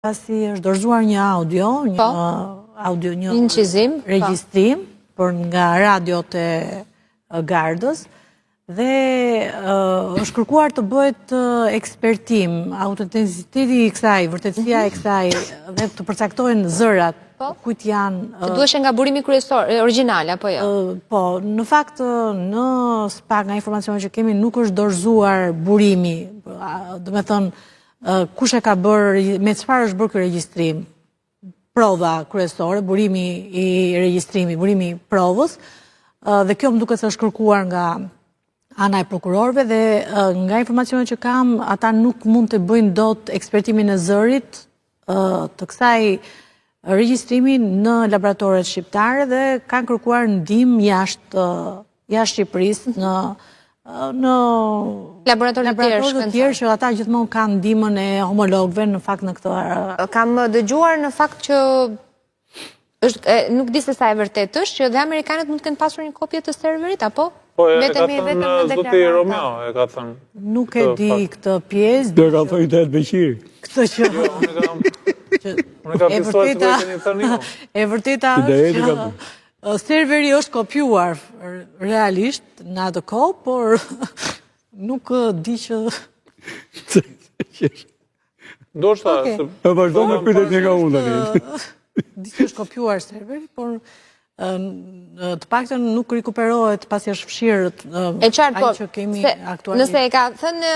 Pasi është dorëzuar një audio, një regjistrim për nga radiot e Gardës dhe është kërkuar të bëhet ekspertim, autenticiteti i kësaj, vërtetësia e kësaj dhe të përcaktohen zërat, kujt janë. Të duheshe nga burimi kryesor, origjinal, apo jo? Po, në fakt, në spak nga informacionet që kemi, nuk është dorëzuar burimi, do me thënë, kush e ka bërë, me çfarë është bërë ky regjistrim, prova kryesore, burimi i regjistrimi, burimi i provës, dhe kjo më duket se është kërkuar nga ana e prokurorëve dhe nga informacionet që kam, ata nuk mund të bëjnë dot ekspertimin e zërit të kësaj regjistrimi në laboratoret shqiptare dhe kanë kërkuar ndihmë jashtë Shqipërisë në laboratorët të tjerë që ata gjithmonë kanë ndihmën e homologëve në fakt në këtë. Kam dëgjuar në fakt që nuk di se sa e vërtet është që dhe amerikanët mund të kenë pasur një kopje të serverit, apo? Po, e ka thënë zoti Romeo, e ka thënë. Nuk e di këtë pjesë. Dhe ka thënë të Beqiri. Këtë që... Unë ka pësuar të keni thënë jo. E vërteta është që serveri është kopjuar realisht në atë kohë, por nuk di që... Do shta... E vazhdo me pyetjet një nga unë. Di që është kopjuar serveri, por të paktën nuk rikuperohet pasi është fshirë ai që kemi aktualisht. Nëse e ka thënë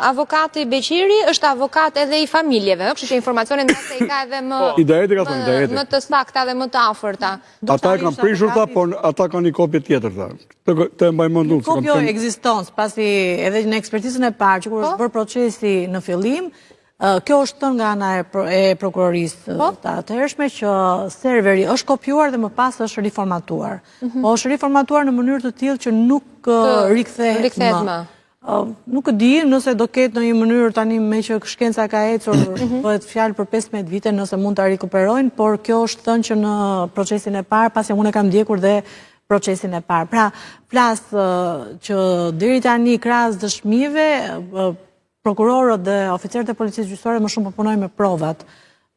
avokati Beqiri, është avokat edhe i familjeve, kështu që informacionet nëse i ka edhe më të sakta dhe më të afërta. Ata e kanë prishur ta, por ata kanë një kopje tjetër ta. Të mbaj mendu. Kopjo ekziston, pasi edhe në ekspertizën e parë që kur është bërë procesi në fillim, kjo është thënë nga ana e prokurorisë të atëhershme që serveri është kopjuar dhe më pas është riformatuar. Po është riformatuar në mënyrë të tillë që nuk rikthehet më. Nuk e di nëse do ketë në një mënyrë tani me që shkenca ka ecur, bëhet fjalë për 15 vite nëse mund ta rikuperojnë, por kjo është thënë që në procesin e parë, pasi unë e kam ndjekur dhe procesin e parë. Pra, flas që deri tani krahas dëshmive prokurorët dhe oficerët e policisë gjyqësore më shumë punojnë me provat.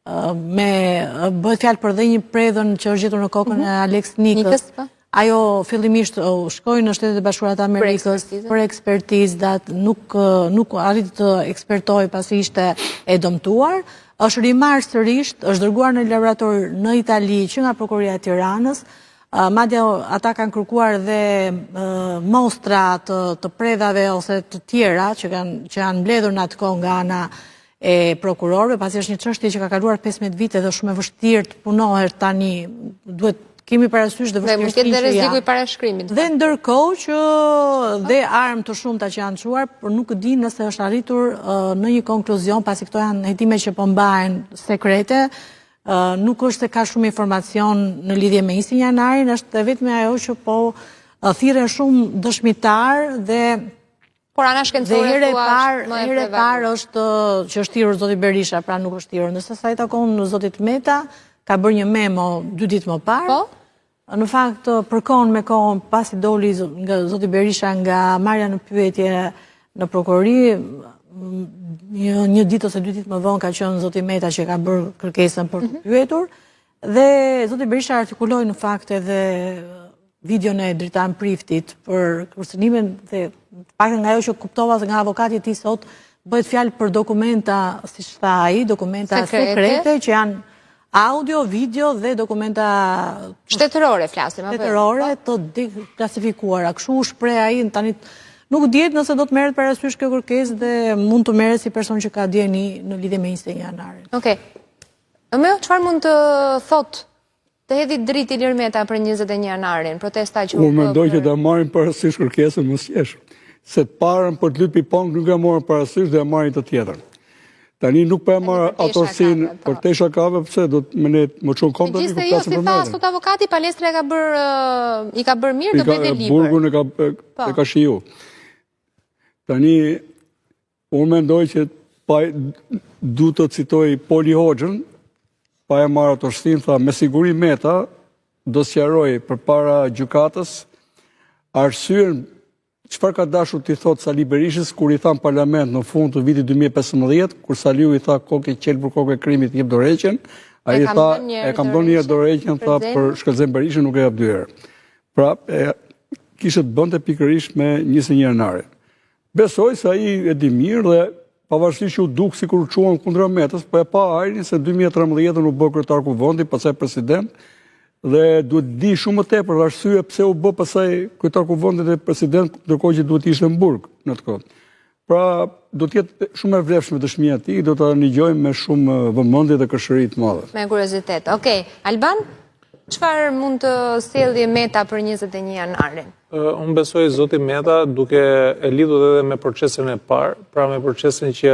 Bëhet fjalë për dhe një predhën që është gjetur në kokën e Alex Nikës. Ajo fillimisht shkoi në Shtetet e Bashkuara të Amerikës për ekspertizë, nuk arriti të ekspertoj pasi ishte e dëmtuar. Është rimarrë sërish, është dërguar në laborator në Itali që nga Prokuroria e Tiranës. Madje ata kanë kërkuar dhe mostra të predhave ose të tjera që janë mbledhur në atë kohë nga ana e prokurorëve, pasi është një çështje që ka kaluar 15 vite dhe shumë e vështirë të punohet tani, duhet kemi parasysh dhe vështirësinë që rreziku i parashkrimit. Dhe ndërkohë që dhe armë të shumta që janë çuar, por nuk di nëse është arritur në një konkluzion, pasi këto janë hetime që po mbahen sekrete. Nuk është se ka shumë informacion në lidhje me 20 janarin, është vetëm ajo që po thirren shumë dëshmitar dhe por ana shkencore herë e parë është që është thirrur zoti Berisha, pra nuk është thirrur. Nëse sa i takon zotit Meta, ka bërë një memo 2 ditë më parë. Në fakt përkon me kohën pasi doli nga zoti Berisha nga marrja në pyetje në prokurori, një ditë ose 2 ditë më vonë ka qenë zoti Meta që ka bërë kërkesën për të pyetur dhe zoti Berisha artikuloi në fakt edhe videon e Dritan Priftit për kursënimin dhe pak nga ajo që kuptova nga avokati i tij sot bëhet fjalë për dokumenta, siç tha ai, dokumenta sekrete që janë audio, video dhe dokumenta shtetërore flasim apo shtetërore të deklasifikuara. Kështu u shpreh ai tani. Nuk dihet nëse do të merret parasysh kjo kërkesë dhe mund të merret si person që ka dieni në lidhje me 21 janarin. Okej. Çfarë mund të thotë të hedhë dritë Ilir Meta për 21 janarin, protesta që unë mendoj që ta marrin parasysh kërkesën më sjesh. Se të parën për të lypi pong nuk e morën parasysh dhe e marrin të tjetër. Tani nuk po e marr autosin për te shakave, pse do të më shumë kom tani për plasën për mëdha. Sot avokati Palestra i ka bërë mirë, do bëjë libër. Burgun e ka shiju. Tani, unë mendoj që du të citoj Poli Hoxhën, pa e marrë autoshtin, tha, me siguri Meta do sqaroj për para gjykatës arsyen çfarë ka dashur t'i thot Sali Berishës kur i tha në parlament në fund të vitit 2015, kur Saliu i tha kokë qelbur kokë krimit jep dorëheqjen, ai tha e kam dhënë një dorëheqjen tha për shkëlqim Berishën nuk e jap 2 herë. Pra kishte të bënte pikërisht me 21 janarin. Besoj se ai e di mirë dhe pavarësisht që u duk sikur u çuan kundra Metës, po e pa ajrin se 2013 u bë kryetar kuvendit, pastaj president. Dhe duhet di shumë më tepër arsye pse u bë pasaj kryetar kuvendit dhe president, ndërkohë që duhet ishte në Burg në atë kohë. Pra, do të jetë shumë e vlefshme dëshmia e tij, do ta dëgjojmë me shumë vëmendje dhe këshëri të madhe. Me kuriozitet. Okej, Alban, çfarë mund të sjellë Meta për 21 janarin? Unë besoj zoti Meta duke e lidhur edhe me procesin e parë, pra me procesin që